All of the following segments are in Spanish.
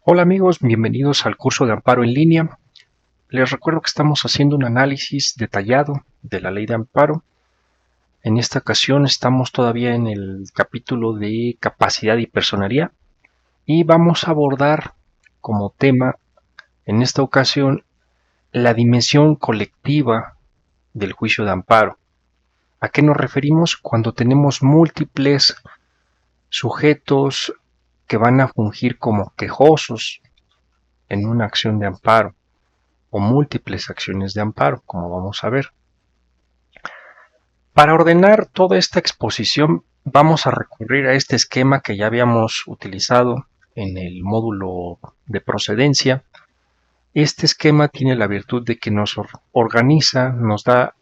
Hola amigos, bienvenidos al curso de amparo en línea. Les recuerdo que estamos haciendo un análisis detallado de la ley de amparo. En esta ocasión estamos todavía en el capítulo de capacidad y personería y vamos a abordar como tema en esta ocasión la dimensión colectiva del juicio de amparo. ¿A qué nos referimos? Cuando tenemos múltiples sujetos que van a fungir como quejosos en una acción de amparo o múltiples acciones de amparo, como vamos a ver. Para ordenar toda esta exposición vamos a recurrir a este esquema que ya habíamos utilizado en el módulo de procedencia. Este esquema tiene la virtud de que nos organiza, nos da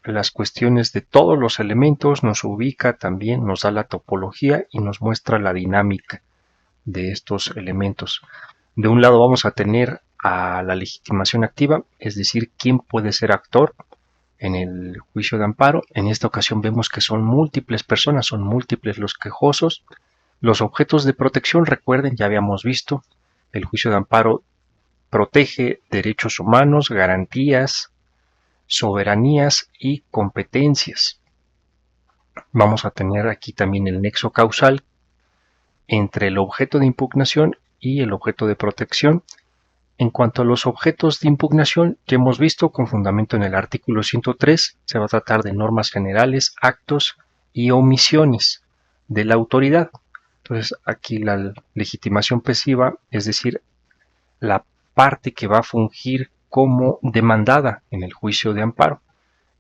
las cuestiones de todos los elementos, nos ubica también, nos da la topología y nos muestra la dinámica de estos elementos. De un lado vamos a tener a la legitimación activa, es decir, quién puede ser actor en el juicio de amparo. En esta ocasión vemos que son múltiples personas, son múltiples los quejosos. Los objetos de protección, recuerden, ya habíamos visto, el juicio de amparo protege derechos humanos, garantías, soberanías y competencias. Vamos a tener aquí también el nexo causal entre el objeto de impugnación y el objeto de protección. En cuanto a los objetos de impugnación, ya hemos visto con fundamento en el artículo 103, se va a tratar de normas generales, actos y omisiones de la autoridad. Entonces aquí la legitimación pasiva, es decir, la parte que va a fungir como demandada en el juicio de amparo.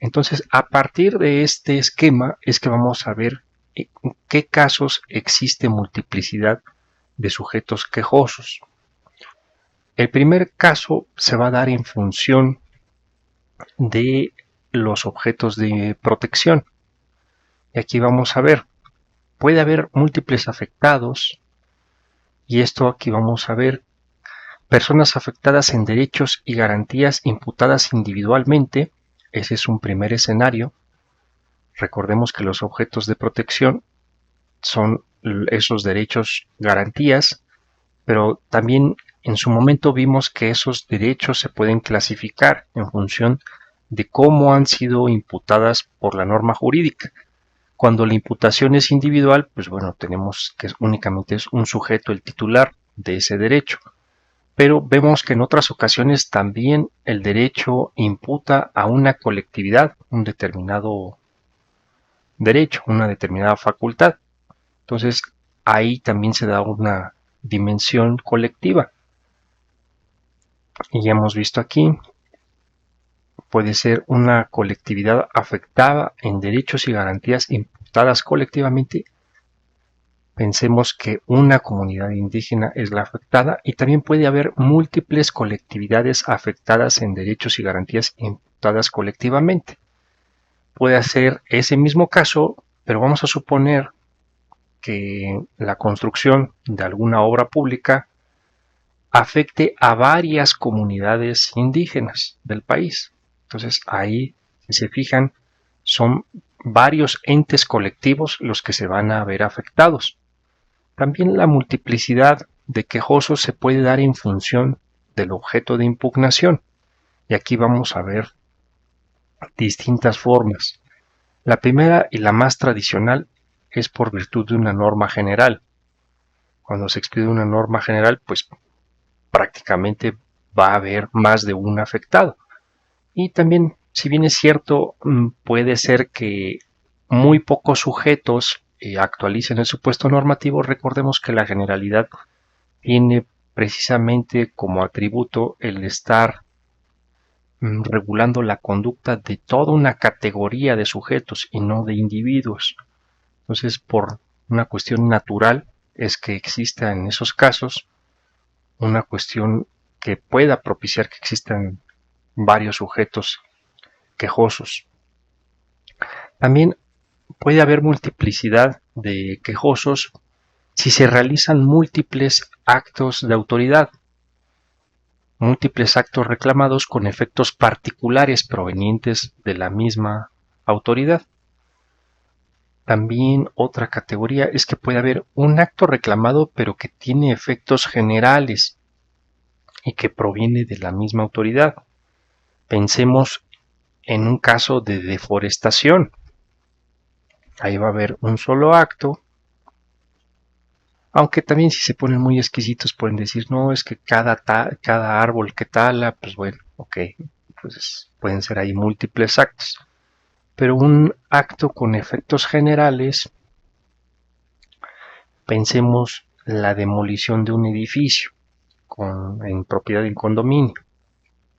Entonces, a partir de este esquema es que vamos a ver en qué casos existe multiplicidad de sujetos quejosos. El primer caso se va a dar en función de los objetos de protección. Y aquí vamos a ver, puede haber múltiples afectados, y esto aquí vamos a ver personas afectadas en derechos y garantías imputadas individualmente. Ese es un primer escenario. Recordemos que los objetos de protección son esos derechos, garantías, pero también en su momento vimos que esos derechos se pueden clasificar en función de cómo han sido imputadas por la norma jurídica. Cuando la imputación es individual, pues bueno, tenemos que únicamente es un sujeto el titular de ese derecho. Pero vemos que en otras ocasiones también el derecho imputa a una colectividad un determinado derecho, una determinada facultad. Entonces, ahí también se da una dimensión colectiva. Y ya hemos visto aquí, puede ser una colectividad afectada en derechos y garantías imputadas colectivamente. Pensemos que una comunidad indígena es la afectada y también puede haber múltiples colectividades afectadas en derechos y garantías imputadas colectivamente. Puede ser ese mismo caso, pero vamos a suponer que la construcción de alguna obra pública afecte a varias comunidades indígenas del país. Entonces ahí, si se fijan, son varios entes colectivos los que se van a ver afectados. También la multiplicidad de quejosos se puede dar en función del objeto de impugnación. Y aquí vamos a ver distintas formas. La primera y la más tradicional es por virtud de una norma general. Cuando se expide una norma general, pues prácticamente va a haber más de un afectado. Y también, si bien es cierto, puede ser que muy pocos sujetos actualicen el supuesto normativo. Recordemos que la generalidad tiene precisamente como atributo el estar regulando la conducta de toda una categoría de sujetos y no de individuos. Entonces, por una cuestión natural es que exista en esos casos una cuestión que pueda propiciar que existan varios sujetos quejosos. También puede haber multiplicidad de quejosos si se realizan múltiples actos de autoridad, múltiples actos reclamados con efectos particulares provenientes de la misma autoridad. También otra categoría es que puede haber un acto reclamado pero que tiene efectos generales. y que proviene de la misma autoridad. Pensemos en un caso de deforestación. Ahí va a haber un solo acto, aunque también si se ponen muy exquisitos pueden decir, no, es que cada árbol que tala, pues bueno, ok, pues pueden ser ahí múltiples actos. Pero un acto con efectos generales, pensemos la demolición de un edificio en propiedad de un condominio.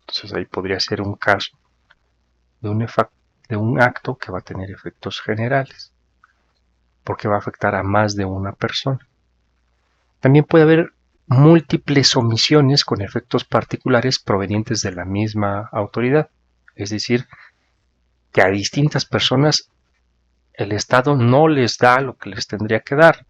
Entonces ahí podría ser un caso de un acto que va a tener efectos generales, porque va a afectar a más de una persona. También puede haber múltiples omisiones con efectos particulares provenientes de la misma autoridad, es decir, que a distintas personas el Estado no les da lo que les tendría que dar.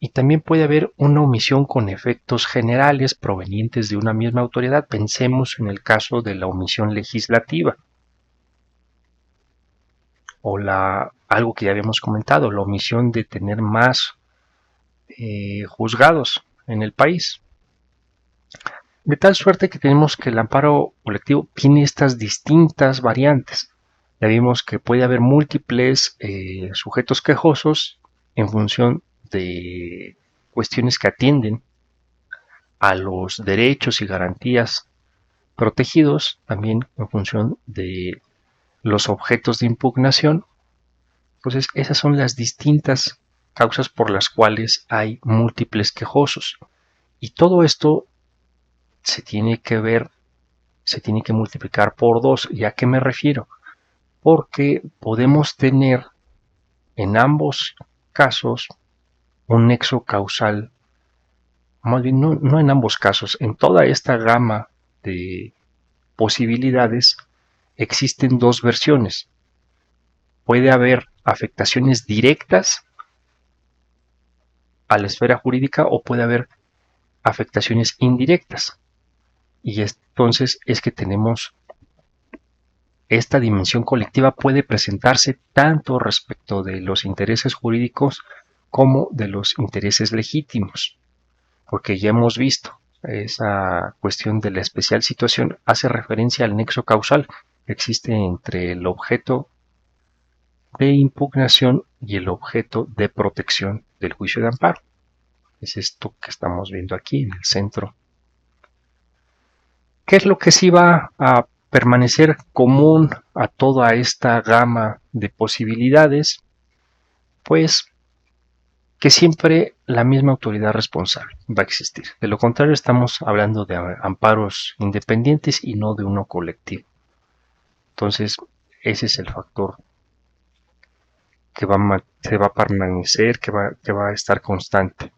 Y también puede haber una omisión con efectos generales provenientes de una misma autoridad. Pensemos en el caso de la omisión legislativa o algo que ya habíamos comentado, la omisión de tener más juzgados en el país. De tal suerte que tenemos que el amparo colectivo tiene estas distintas variantes. Ya vimos que puede haber múltiples sujetos quejosos en función de cuestiones que atienden a los derechos y garantías protegidos, también en función de los objetos de impugnación. Entonces, esas son las distintas causas por las cuales hay múltiples quejosos. Y todo esto se tiene que ver, se tiene que multiplicar por 2. ¿Y a qué me refiero? Porque podemos tener en ambos casos un nexo causal, más bien no en ambos casos, en toda esta gama de posibilidades existen 2 versiones. Puede haber afectaciones directas a la esfera jurídica o puede haber afectaciones indirectas. Y entonces es que tenemos esta dimensión colectiva puede presentarse tanto respecto de los intereses jurídicos como de los intereses legítimos, porque ya hemos visto esa cuestión de la especial situación hace referencia al nexo causal que existe entre el objeto de impugnación y el objeto de protección del juicio de amparo. Es esto que estamos viendo aquí en el centro. ¿Qué es lo que sí va a permanecer común a toda esta gama de posibilidades? Pues que siempre la misma autoridad responsable va a existir. De lo contrario, estamos hablando de amparos independientes y no de uno colectivo. Entonces, ese es el factor que se va a permanecer, que va a estar constante.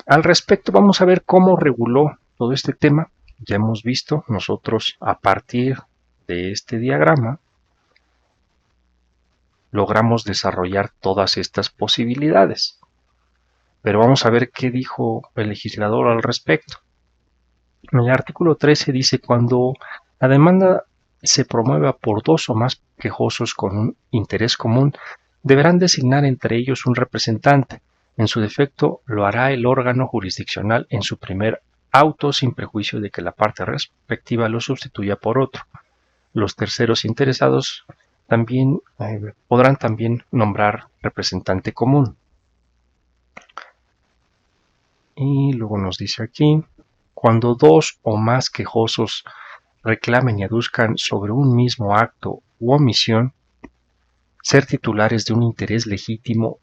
Al respecto, vamos a ver cómo reguló todo este tema. Ya hemos visto nosotros a partir de este diagrama logramos desarrollar todas estas posibilidades. Pero vamos a ver qué dijo el legislador al respecto. En el artículo 13 dice: cuando la demanda se promueva por 2 o más quejosos con un interés común, deberán designar entre ellos un representante. En su defecto, lo hará el órgano jurisdiccional en su primer auto sin prejuicio de que la parte respectiva lo sustituya por otro. Los terceros interesados podrán también nombrar representante común. Y luego nos dice aquí: cuando 2 o más quejosos reclamen y aduzcan sobre un mismo acto u omisión ser titulares de un interés legítimo,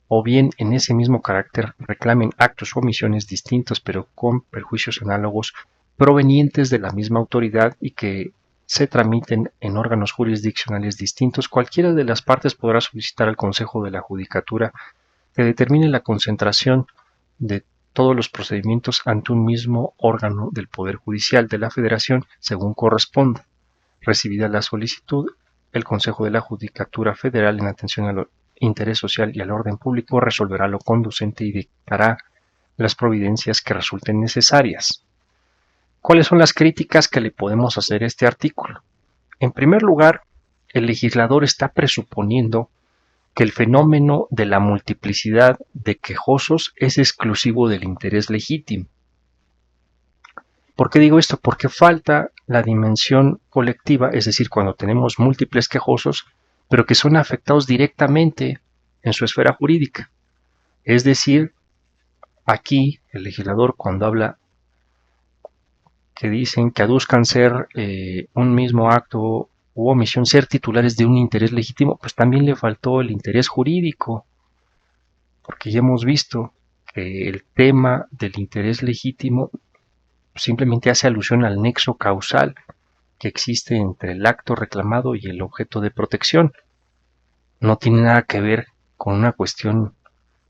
o bien en ese mismo carácter reclamen actos o omisiones distintos pero con perjuicios análogos provenientes de la misma autoridad y que se tramiten en órganos jurisdiccionales distintos, cualquiera de las partes podrá solicitar al Consejo de la Judicatura que determine la concentración de todos los procedimientos ante un mismo órgano del Poder Judicial de la Federación según corresponda. Recibida la solicitud, el Consejo de la Judicatura Federal, en atención al interés social y al orden público, resolverá lo conducente y dictará las providencias que resulten necesarias. ¿Cuáles son las críticas que le podemos hacer a este artículo? En primer lugar, el legislador está presuponiendo que el fenómeno de la multiplicidad de quejosos es exclusivo del interés legítimo. ¿Por qué digo esto? Porque falta la dimensión colectiva, es decir, cuando tenemos múltiples quejosos, pero que son afectados directamente en su esfera jurídica. Es decir, aquí el legislador cuando habla que dicen que aduzcan ser un mismo acto u omisión, ser titulares de un interés legítimo, pues también le faltó el interés jurídico, porque ya hemos visto que el tema del interés legítimo simplemente hace alusión al nexo causal que existe entre el acto reclamado y el objeto de protección. No tiene nada que ver con una cuestión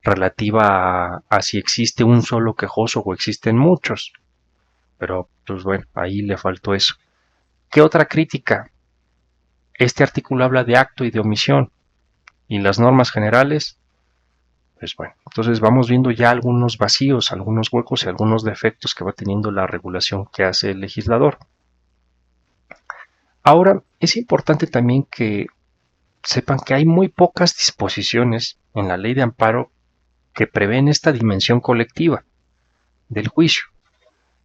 relativa a si existe un solo quejoso o existen muchos. Pero, pues bueno, ahí le faltó eso. ¿Qué otra crítica? Este artículo habla de acto y de omisión. Y las normas generales, pues bueno, entonces vamos viendo ya algunos vacíos, algunos huecos y algunos defectos que va teniendo la regulación que hace el legislador. Ahora, es importante también que sepan que hay muy pocas disposiciones en la ley de amparo que prevén esta dimensión colectiva del juicio.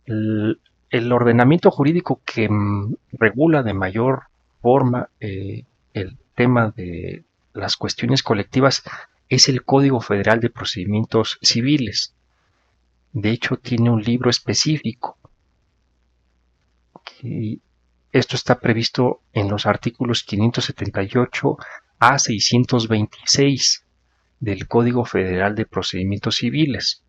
El ordenamiento jurídico que regula de mayor forma el tema de las cuestiones colectivas es el Código Federal de Procedimientos Civiles. De hecho, tiene un libro específico. Y esto está previsto en los artículos 578 a 626 del Código Federal de Procedimientos Civiles.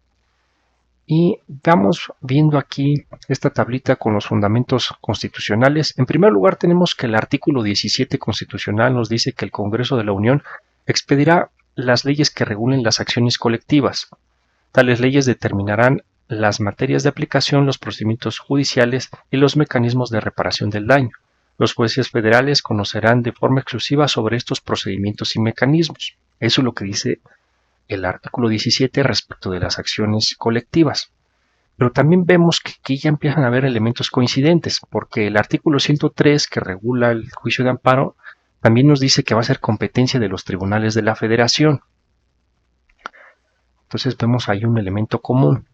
Y vamos viendo aquí esta tablita con los fundamentos constitucionales. En primer lugar, tenemos que el artículo 17 constitucional nos dice que el Congreso de la Unión expedirá las leyes que regulen las acciones colectivas. Tales leyes determinarán las materias de aplicación, los procedimientos judiciales y los mecanismos de reparación del daño. Los jueces federales conocerán de forma exclusiva sobre estos procedimientos y mecanismos. Eso es lo que dice el artículo 17 respecto de las acciones colectivas. Pero también vemos que aquí ya empiezan a haber elementos coincidentes, porque el artículo 103 que regula el juicio de amparo también nos dice que va a ser competencia de los tribunales de la Federación. Entonces vemos ahí un elemento común.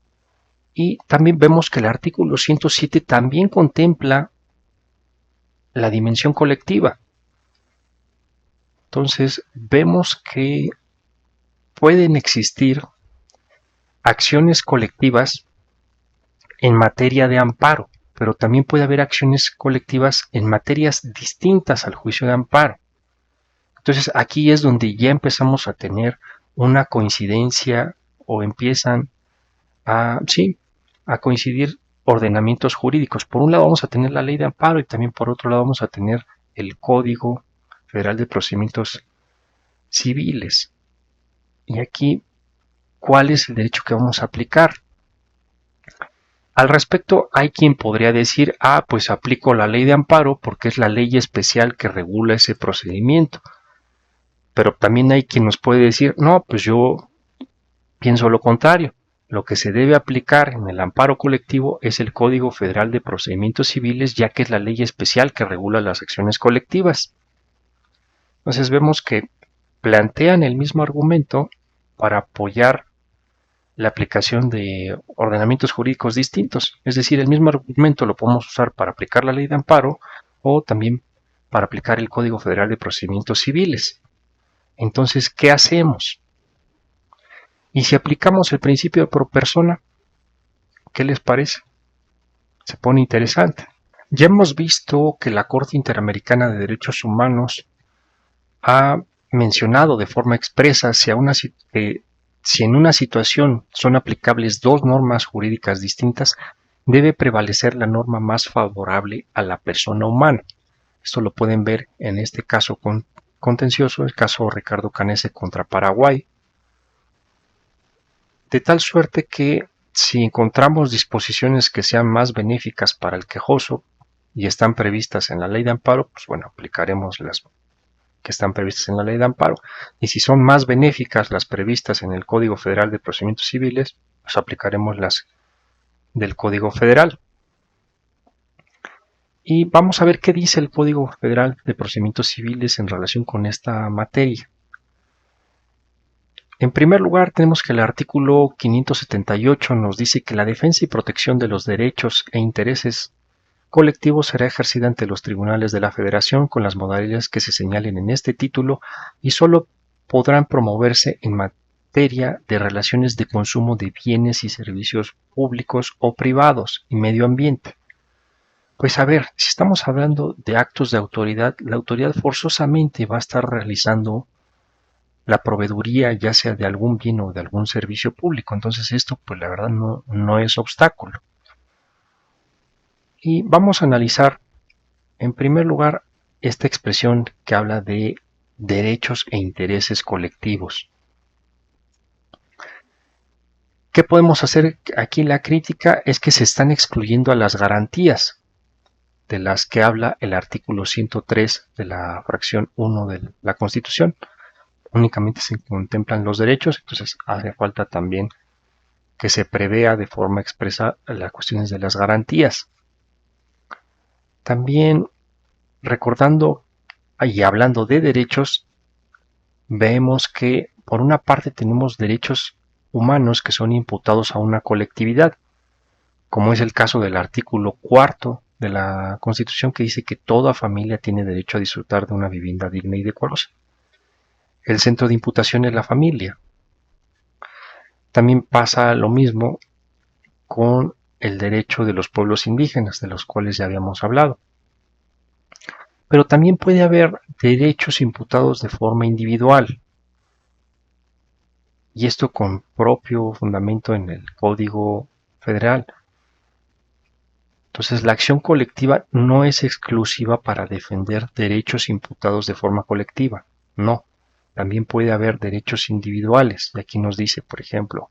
Y también vemos que el artículo 107 también contempla la dimensión colectiva. Entonces vemos que pueden existir acciones colectivas en materia de amparo, pero también puede haber acciones colectivas en materias distintas al juicio de amparo. Entonces aquí es donde ya empezamos a tener una coincidencia o empiezan a coincidir ordenamientos jurídicos. Por un lado vamos a tener la ley de amparo y también por otro lado vamos a tener el Código Federal de Procedimientos Civiles. Y aquí, ¿cuál es el derecho que vamos a aplicar? Al respecto, hay quien podría decir, pues aplico la ley de amparo porque es la ley especial que regula ese procedimiento. Pero también hay quien nos puede decir, no, pues yo pienso lo contrario. Lo que se debe aplicar en el amparo colectivo es el Código Federal de Procedimientos Civiles, ya que es la ley especial que regula las acciones colectivas. Entonces vemos que plantean el mismo argumento para apoyar la aplicación de ordenamientos jurídicos distintos. Es decir, el mismo argumento lo podemos usar para aplicar la ley de amparo o también para aplicar el Código Federal de Procedimientos Civiles. Entonces, ¿qué hacemos? Y si aplicamos el principio de pro persona, ¿qué les parece? Se pone interesante. Ya hemos visto que la Corte Interamericana de Derechos Humanos ha mencionado de forma expresa si en una situación son aplicables dos normas jurídicas distintas, debe prevalecer la norma más favorable a la persona humana. Esto lo pueden ver en este caso contencioso, el caso Ricardo Canese contra Paraguay. De tal suerte que si encontramos disposiciones que sean más benéficas para el quejoso y están previstas en la ley de amparo, pues bueno, aplicaremos las que están previstas en la ley de amparo, y si son más benéficas las previstas en el Código Federal de Procedimientos Civiles, pues aplicaremos las del Código Federal. Y vamos a ver qué dice el Código Federal de Procedimientos Civiles en relación con esta materia. En primer lugar, tenemos que el artículo 578 nos dice que la defensa y protección de los derechos e intereses colectivos será ejercida ante los tribunales de la Federación con las modalidades que se señalen en este título y solo podrán promoverse en materia de relaciones de consumo de bienes y servicios públicos o privados y medio ambiente. Pues a ver, si estamos hablando de actos de autoridad, la autoridad forzosamente va a estar realizando la proveeduría, ya sea de algún bien o de algún servicio público. Entonces esto, pues la verdad no es obstáculo. Y vamos a analizar, en primer lugar, esta expresión que habla de derechos e intereses colectivos. ¿Qué podemos hacer aquí? La crítica es que se están excluyendo a las garantías de las que habla el artículo 103 de la fracción 1 de la Constitución. Únicamente se contemplan los derechos, entonces hace falta también que se prevea de forma expresa las cuestiones de las garantías. También recordando y hablando de derechos, vemos que por una parte tenemos derechos humanos que son imputados a una colectividad, como es el caso del artículo 4 de la Constitución, que dice que toda familia tiene derecho a disfrutar de una vivienda digna y decorosa. El centro de imputación es la familia. También pasa lo mismo con el derecho de los pueblos indígenas, de los cuales ya habíamos hablado. Pero también puede haber derechos imputados de forma individual, y esto con propio fundamento en el Código Federal. Entonces, la acción colectiva no es exclusiva para defender derechos imputados de forma colectiva, no. También puede haber derechos individuales, y aquí nos dice, por ejemplo,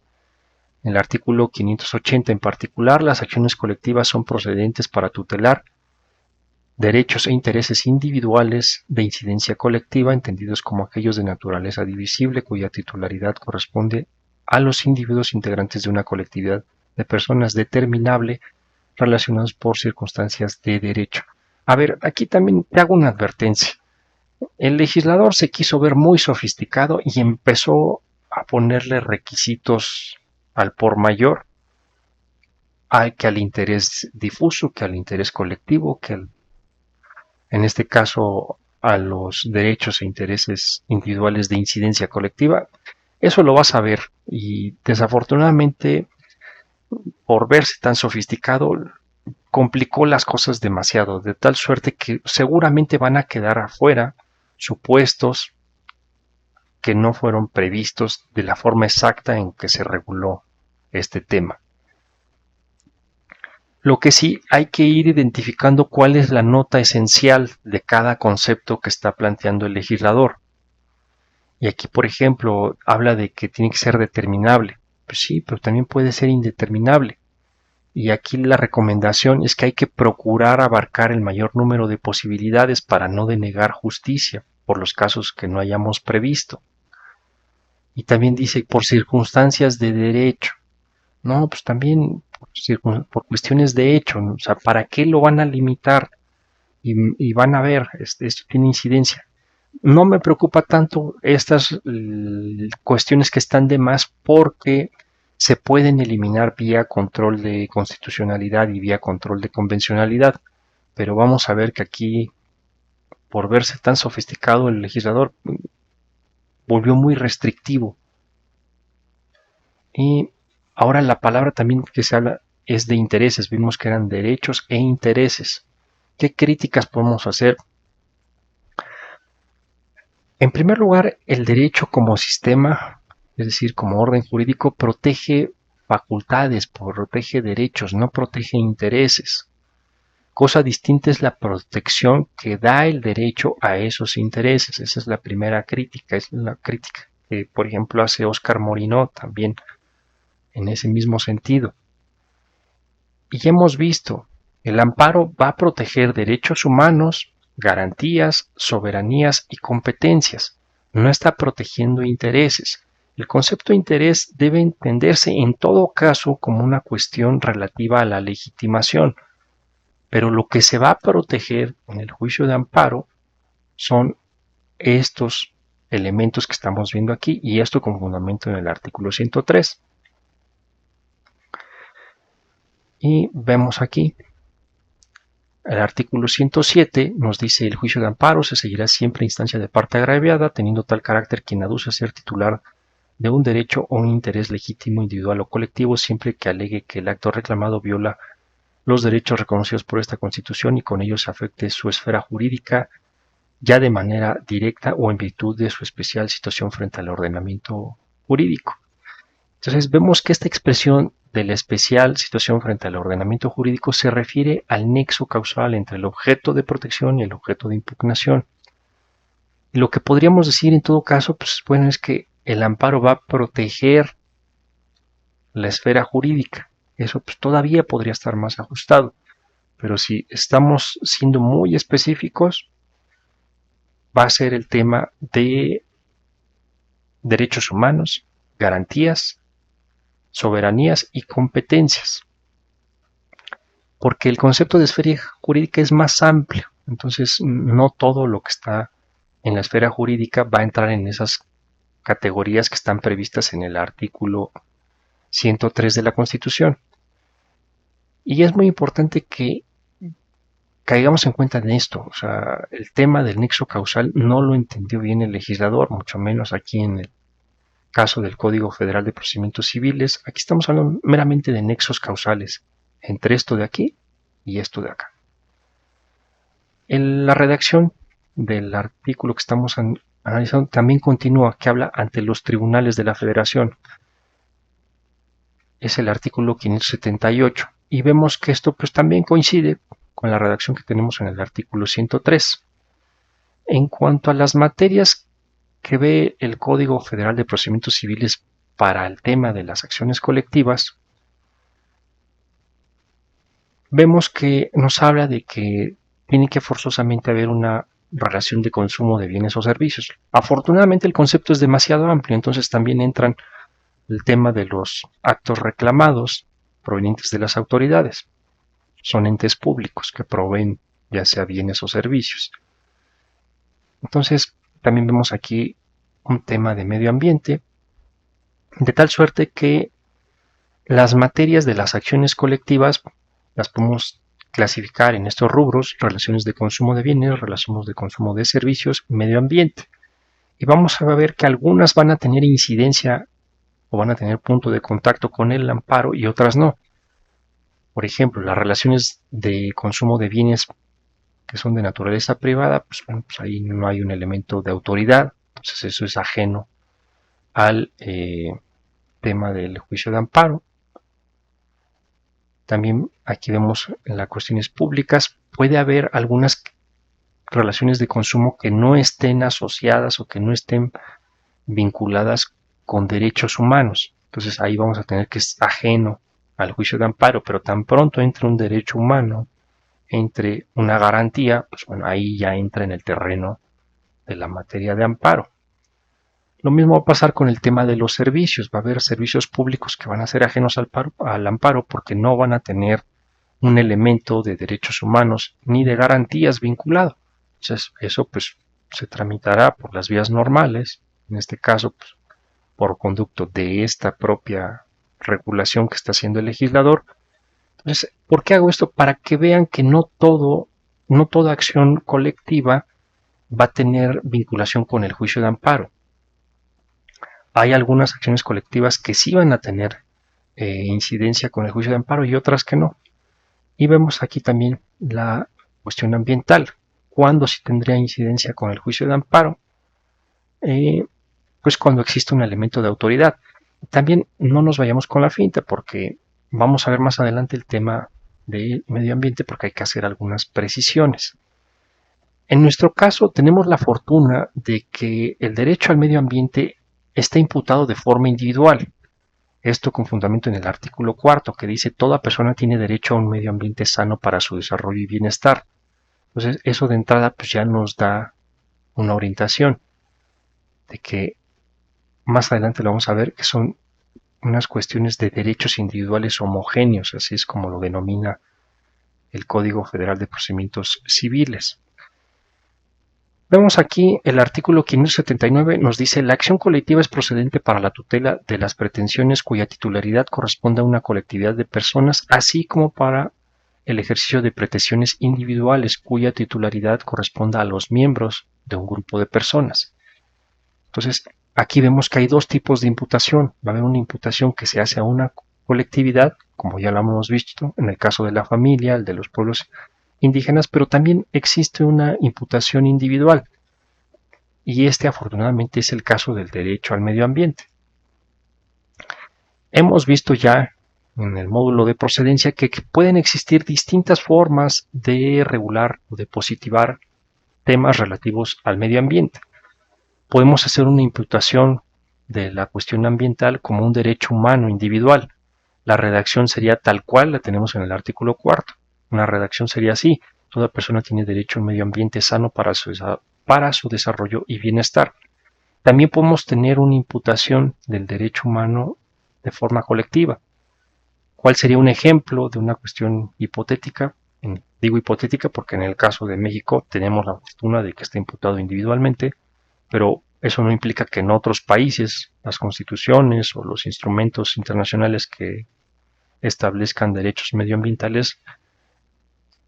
en el artículo 580 en particular, las acciones colectivas son procedentes para tutelar derechos e intereses individuales de incidencia colectiva, entendidos como aquellos de naturaleza divisible, cuya titularidad corresponde a los individuos integrantes de una colectividad de personas determinable relacionados por circunstancias de derecho. A ver, aquí también te hago una advertencia. El legislador se quiso ver muy sofisticado y empezó a ponerle requisitos al por mayor, que al interés difuso, que al interés colectivo, que en este caso a los derechos e intereses individuales de incidencia colectiva. Eso lo vas a ver, y desafortunadamente, por verse tan sofisticado, complicó las cosas demasiado, de tal suerte que seguramente van a quedar afuera supuestos que no fueron previstos de la forma exacta en que se reguló este tema. Lo que sí hay que ir identificando cuál es la nota esencial de cada concepto que está planteando el legislador. Y aquí, por ejemplo, habla de que tiene que ser determinable. Pues sí, pero también puede ser indeterminable. Y aquí la recomendación es que hay que procurar abarcar el mayor número de posibilidades para no denegar justicia por los casos que no hayamos previsto. Y también dice por circunstancias de derecho. No, pues también por cuestiones de hecho. O sea, ¿para qué lo van a limitar? Y van a ver, esto tiene incidencia. No me preocupa tanto estas cuestiones que están de más, porque se pueden eliminar vía control de constitucionalidad y vía control de convencionalidad, pero vamos a ver que aquí, por verse tan sofisticado, el legislador volvió muy restrictivo. Y ahora la palabra también que se habla es de intereses. Vimos que eran derechos e intereses. ¿Qué críticas podemos hacer? En primer lugar, el derecho como sistema, es decir, como orden jurídico, protege facultades, protege derechos, no protege intereses. Cosa distinta es la protección que da el derecho a esos intereses. Esa es la primera crítica, es la crítica que, por ejemplo, hace Óscar Morinó también en ese mismo sentido. Y ya hemos visto, el amparo va a proteger derechos humanos, garantías, soberanías y competencias. No está protegiendo intereses. El concepto de interés debe entenderse en todo caso como una cuestión relativa a la legitimación, pero lo que se va a proteger en el juicio de amparo son estos elementos que estamos viendo aquí, y esto con fundamento en el artículo 103. Y vemos aquí, el artículo 107 nos dice: el juicio de amparo se seguirá siempre a instancia de parte agraviada, teniendo tal carácter quien aduce ser titular de un derecho o un interés legítimo, individual o colectivo, siempre que alegue que el acto reclamado viola los derechos reconocidos por esta Constitución y con ello se afecte su esfera jurídica, ya de manera directa o en virtud de su especial situación frente al ordenamiento jurídico. Entonces vemos que esta expresión de la especial situación frente al ordenamiento jurídico se refiere al nexo causal entre el objeto de protección y el objeto de impugnación. Y lo que podríamos decir en todo caso, pues bueno, es que el amparo va a proteger la esfera jurídica. Eso pues, todavía podría estar más ajustado. Pero si estamos siendo muy específicos, va a ser el tema de derechos humanos, garantías, soberanías y competencias. Porque el concepto de esfera jurídica es más amplio. Entonces, no todo lo que está en la esfera jurídica va a entrar en esas categorías que están previstas en el artículo 103 de la Constitución. Y es muy importante que caigamos en cuenta de esto. O sea, el tema del nexo causal no lo entendió bien el legislador, mucho menos aquí en el caso del Código Federal de Procedimientos Civiles. Aquí estamos hablando meramente de nexos causales entre esto de aquí y esto de acá. En la redacción del artículo que estamos analizando también continúa, que habla ante los tribunales de la Federación. Es el artículo 578. Y vemos que esto pues también coincide con la redacción que tenemos en el artículo 103. En cuanto a las materias que ve el Código Federal de Procedimientos Civiles para el tema de las acciones colectivas, vemos que nos habla de que tiene que forzosamente haber una relación de consumo de bienes o servicios. Afortunadamente el concepto es demasiado amplio, entonces también entran el tema de los actos reclamados provenientes de las autoridades. Son entes públicos que proveen ya sea bienes o servicios. Entonces también vemos aquí un tema de medio ambiente, de tal suerte que las materias de las acciones colectivas las podemos clasificar en estos rubros: relaciones de consumo de bienes, relaciones de consumo de servicios, medio ambiente. Y vamos a ver que algunas van a tener incidencia o van a tener punto de contacto con el amparo y otras no. Por ejemplo, las relaciones de consumo de bienes que son de naturaleza privada, pues, bueno, pues ahí no hay un elemento de autoridad, entonces eso es ajeno al tema del juicio de amparo. También aquí vemos en las cuestiones públicas, puede haber algunas relaciones de consumo que no estén asociadas o que no estén vinculadas con derechos humanos. Entonces ahí vamos a tener que es ajeno al juicio de amparo, pero tan pronto entre un derecho humano, entre una garantía, pues bueno, ahí ya entra en el terreno de la materia de amparo. Lo mismo va a pasar con el tema de los servicios. Va a haber servicios públicos que van a ser ajenos al amparo porque no van a tener un elemento de derechos humanos ni de garantías vinculado. Entonces, eso pues se tramitará por las vías normales, en este caso pues, por conducto de esta propia regulación que está haciendo el legislador. Entonces, ¿por qué hago esto? Para que vean que no toda acción colectiva va a tener vinculación con el juicio de amparo. Hay algunas acciones colectivas que sí van a tener incidencia con el juicio de amparo y otras que no. Y vemos aquí también la cuestión ambiental. ¿Cuándo sí tendría incidencia con el juicio de amparo? Pues cuando existe un elemento de autoridad. También no nos vayamos con la finta, porque vamos a ver más adelante el tema del medio ambiente, porque hay que hacer algunas precisiones. En nuestro caso tenemos la fortuna de que el derecho al medio ambiente está imputado de forma individual. Esto con fundamento en el artículo 4, que dice: toda persona tiene derecho a un medio ambiente sano para su desarrollo y bienestar. Entonces eso de entrada pues ya nos da una orientación de que más adelante lo vamos a ver, que son unas cuestiones de derechos individuales homogéneos, así es como lo denomina el Código Federal de Procedimientos Civiles. Vemos aquí el artículo 579 nos dice: la acción colectiva es procedente para la tutela de las pretensiones cuya titularidad corresponde a una colectividad de personas, así como para el ejercicio de pretensiones individuales cuya titularidad corresponda a los miembros de un grupo de personas. Entonces, aquí vemos que hay dos tipos de imputación. Va a haber una imputación que se hace a una colectividad, como ya lo hemos visto en el caso de la familia, el de los pueblos indígenas, pero también existe una imputación individual, y este afortunadamente es el caso del derecho al medio ambiente. Hemos visto ya en el módulo de procedencia que pueden existir distintas formas de regular o de positivar temas relativos al medio ambiente. Podemos hacer una imputación de la cuestión ambiental como un derecho humano individual. La redacción sería tal cual la tenemos en el artículo 4. Una redacción sería así: toda persona tiene derecho a un medio ambiente sano para su desarrollo y bienestar. También podemos tener una imputación del derecho humano de forma colectiva. ¿Cuál sería un ejemplo de una cuestión hipotética? Digo hipotética porque en el caso de México tenemos la fortuna de que está imputado individualmente, pero eso no implica que en otros países las constituciones o los instrumentos internacionales que establezcan derechos medioambientales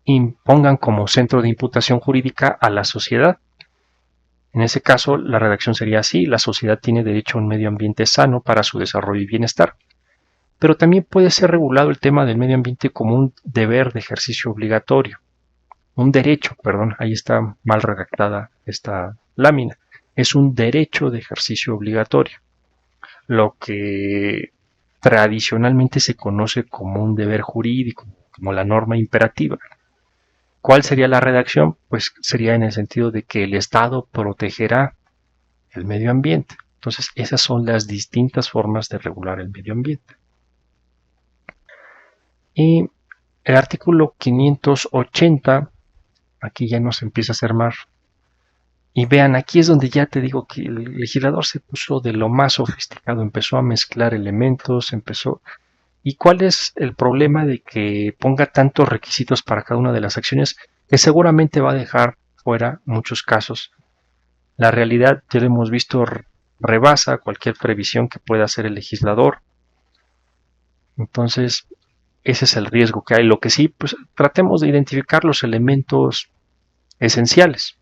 impongan como centro de imputación jurídica a la sociedad. En ese caso, la redacción sería así: la sociedad tiene derecho a un medio ambiente sano para su desarrollo y bienestar. Pero también puede ser regulado el tema del medio ambiente como un deber de ejercicio obligatorio. Un derecho, perdón, ahí está mal redactada esta lámina. Es un derecho de ejercicio obligatorio, lo que tradicionalmente se conoce como un deber jurídico, como la norma imperativa. ¿Cuál sería la redacción? Pues sería en el sentido de que el Estado protegerá el medio ambiente. Entonces, esas son las distintas formas de regular el medio ambiente. Y el artículo 580, aquí ya nos empieza a hacer más. Y vean, aquí es donde ya te digo que el legislador se puso de lo más sofisticado, empezó a mezclar elementos, ¿Y cuál es el problema de que ponga tantos requisitos para cada una de las acciones? Que seguramente va a dejar fuera muchos casos. La realidad, ya lo hemos visto, rebasa cualquier previsión que pueda hacer el legislador. Entonces, ese es el riesgo que hay. Lo que sí, pues tratemos de identificar los elementos esenciales.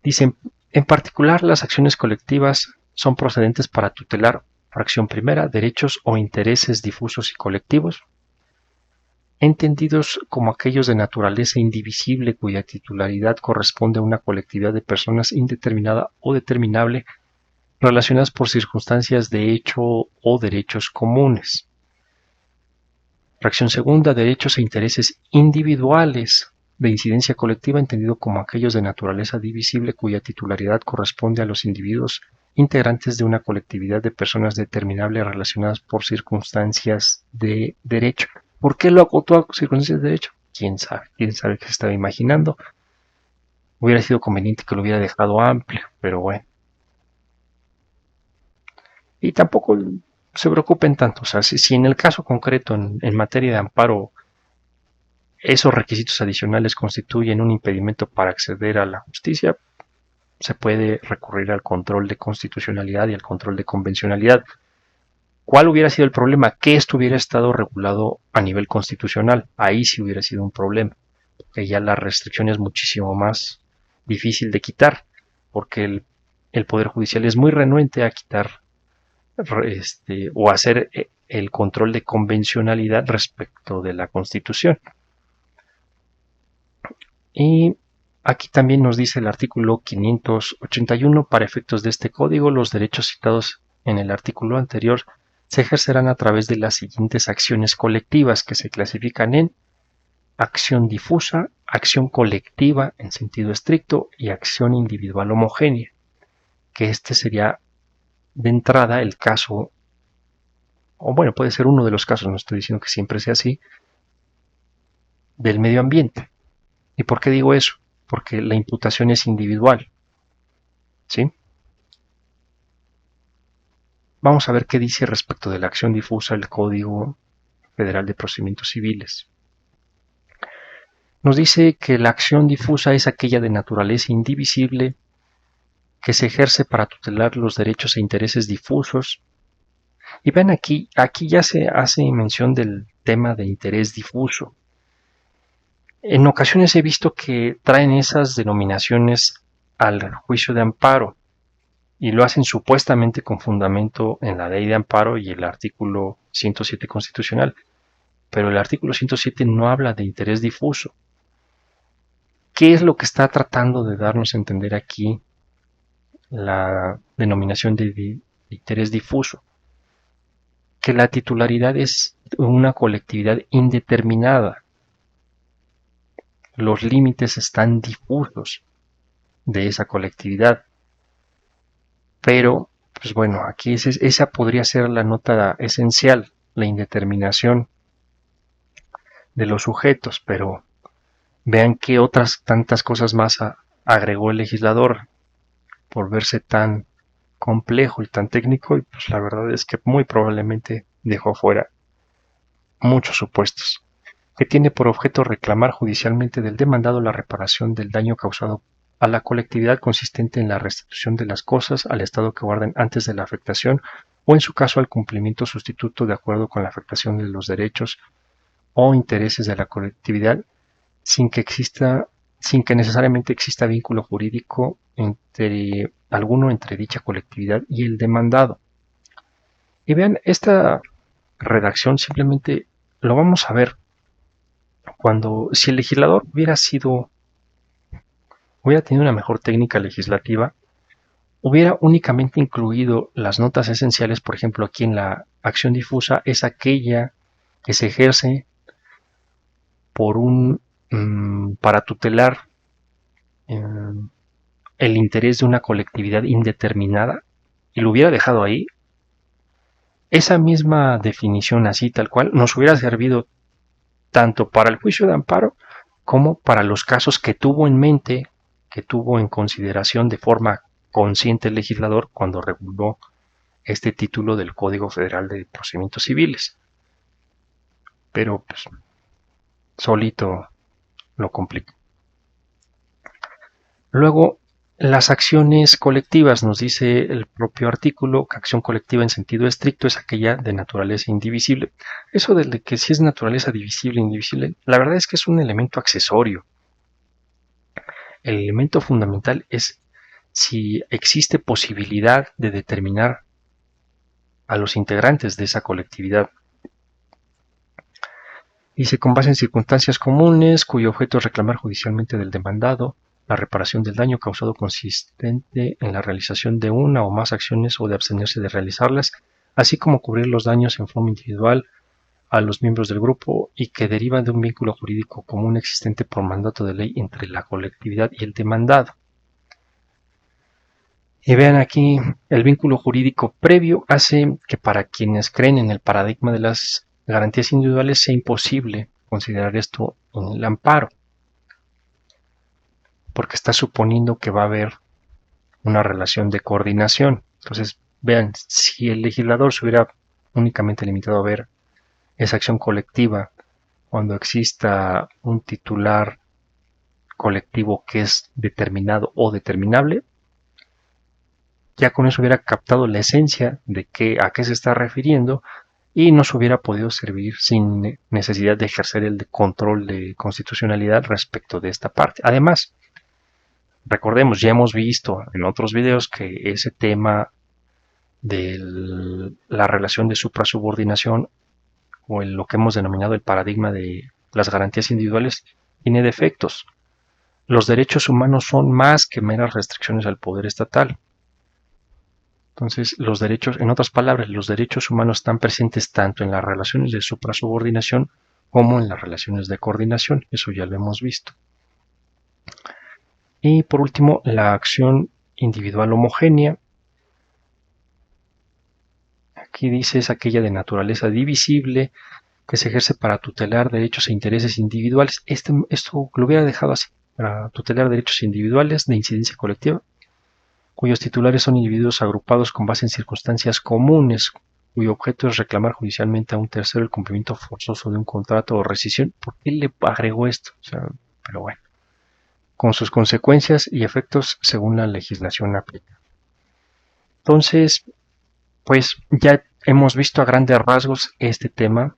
Dicen: en particular, las acciones colectivas son procedentes para tutelar, fracción primera, derechos o intereses difusos y colectivos, entendidos como aquellos de naturaleza indivisible cuya titularidad corresponde a una colectividad de personas indeterminada o determinable, relacionadas por circunstancias de hecho o derechos comunes. Fracción segunda, derechos e intereses individuales de incidencia colectiva, entendido como aquellos de naturaleza divisible cuya titularidad corresponde a los individuos integrantes de una colectividad de personas determinables relacionadas por circunstancias de derecho. ¿Por qué lo acotó a circunstancias de derecho? ¿Quién sabe? ¿Quién sabe qué se estaba imaginando? Hubiera sido conveniente que lo hubiera dejado amplio, pero bueno. Y tampoco se preocupen tanto. O sea, si en el caso concreto, en materia de amparo, esos requisitos adicionales constituyen un impedimento para acceder a la justicia, se puede recurrir al control de constitucionalidad y al control de convencionalidad. ¿Cuál hubiera sido el problema? Que esto hubiera estado regulado a nivel constitucional. Ahí sí hubiera sido un problema, porque ya la restricción es muchísimo más difícil de quitar, porque el Poder Judicial es muy renuente a quitar o hacer el control de convencionalidad respecto de la Constitución. Y aquí también nos dice el artículo 581: para efectos de este código, los derechos citados en el artículo anterior se ejercerán a través de las siguientes acciones colectivas, que se clasifican en acción difusa, acción colectiva en sentido estricto y acción individual homogénea, que este sería de entrada el caso, o bueno, puede ser uno de los casos, no estoy diciendo que siempre sea así, del medio ambiente. ¿Y por qué digo eso? Porque la imputación es individual, ¿sí? Vamos a ver qué dice respecto de la acción difusa el Código Federal de Procedimientos Civiles. Nos dice que la acción difusa es aquella de naturaleza indivisible que se ejerce para tutelar los derechos e intereses difusos. Y ven aquí ya se hace mención del tema de interés difuso. En ocasiones he visto que traen esas denominaciones al juicio de amparo y lo hacen supuestamente con fundamento en la ley de amparo y el artículo 107 constitucional. Pero el artículo 107 no habla de interés difuso. ¿Qué es lo que está tratando de darnos a entender aquí la denominación de interés difuso? Que la titularidad es una colectividad indeterminada. Los límites están difusos de esa colectividad. Pero, pues bueno, aquí esa podría ser la nota esencial, la indeterminación de los sujetos, pero vean qué otras tantas cosas más agregó el legislador por verse tan complejo y tan técnico, y pues la verdad es que muy probablemente dejó fuera muchos supuestos, que tiene por objeto reclamar judicialmente del demandado la reparación del daño causado a la colectividad consistente en la restitución de las cosas al estado que guarden antes de la afectación o en su caso al cumplimiento sustituto de acuerdo con la afectación de los derechos o intereses de la colectividad sin que necesariamente exista vínculo jurídico entre dicha colectividad y el demandado. Y vean, esta redacción simplemente lo vamos a ver si el legislador hubiera tenido una mejor técnica legislativa, hubiera únicamente incluido las notas esenciales. Por ejemplo, aquí en la acción difusa es aquella que se ejerce para tutelar el interés de una colectividad indeterminada, y lo hubiera dejado ahí. Esa misma definición así tal cual nos hubiera servido tanto para el juicio de amparo como para los casos que tuvo en mente, que tuvo en consideración de forma consciente el legislador cuando reguló este título del Código Federal de Procedimientos Civiles. Pero pues solito lo complica. Luego, las acciones colectivas, nos dice el propio artículo, que acción colectiva en sentido estricto es aquella de naturaleza indivisible. Eso de que si es naturaleza divisible, indivisible, la verdad es que es un elemento accesorio. El elemento fundamental es si existe posibilidad de determinar a los integrantes de esa colectividad. Dice, con base en circunstancias comunes, cuyo objeto es reclamar judicialmente del demandado la reparación del daño causado consistente en la realización de una o más acciones o de abstenerse de realizarlas, así como cubrir los daños en forma individual a los miembros del grupo y que derivan de un vínculo jurídico común existente por mandato de ley entre la colectividad y el demandado. Y vean aquí, el vínculo jurídico previo hace que para quienes creen en el paradigma de las garantías individuales sea imposible considerar esto en el amparo, porque está suponiendo que va a haber una relación de coordinación. Entonces, vean, si el legislador se hubiera únicamente limitado a ver esa acción colectiva cuando exista un titular colectivo que es determinado o determinable, ya con eso hubiera captado la esencia de a qué se está refiriendo y nos hubiera podido servir sin necesidad de ejercer el control de constitucionalidad respecto de esta parte. Además, recordemos, ya hemos visto en otros videos que ese tema de la relación de suprasubordinación o lo que hemos denominado el paradigma de las garantías individuales tiene defectos. Los derechos humanos son más que meras restricciones al poder estatal. Entonces, los derechos, en otras palabras, los derechos humanos están presentes tanto en las relaciones de suprasubordinación como en las relaciones de coordinación. Eso ya lo hemos visto. Y por último, la acción individual homogénea. Aquí dice es aquella de naturaleza divisible que se ejerce para tutelar derechos e intereses individuales. Esto lo hubiera dejado así, para tutelar derechos individuales de incidencia colectiva, cuyos titulares son individuos agrupados con base en circunstancias comunes, cuyo objeto es reclamar judicialmente a un tercero el cumplimiento forzoso de un contrato o rescisión. ¿Por qué le agregó esto? O sea, pero bueno, con sus consecuencias y efectos según la legislación aplica. Entonces, pues ya hemos visto a grandes rasgos este tema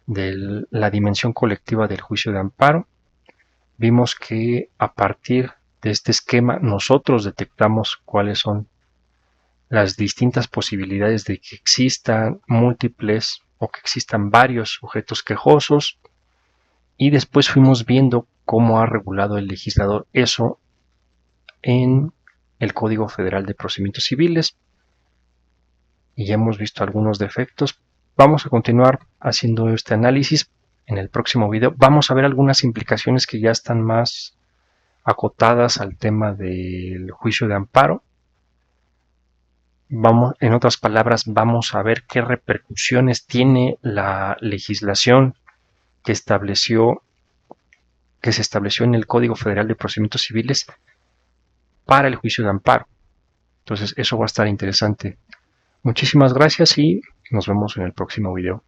de la dimensión colectiva del juicio de amparo. Vimos que a partir de este esquema nosotros detectamos cuáles son las distintas posibilidades de que existan múltiples o que existan varios sujetos quejosos, y después fuimos viendo cómo ha regulado el legislador eso en el Código Federal de Procedimientos Civiles, y ya hemos visto algunos defectos. Vamos a continuar haciendo este análisis en el próximo video. Vamos a ver algunas implicaciones que ya están más acotadas al tema del juicio de amparo. En otras palabras, vamos a ver qué repercusiones tiene la legislación que se estableció en el Código Federal de Procedimientos Civiles para el juicio de amparo. Entonces, eso va a estar interesante. Muchísimas gracias y nos vemos en el próximo video.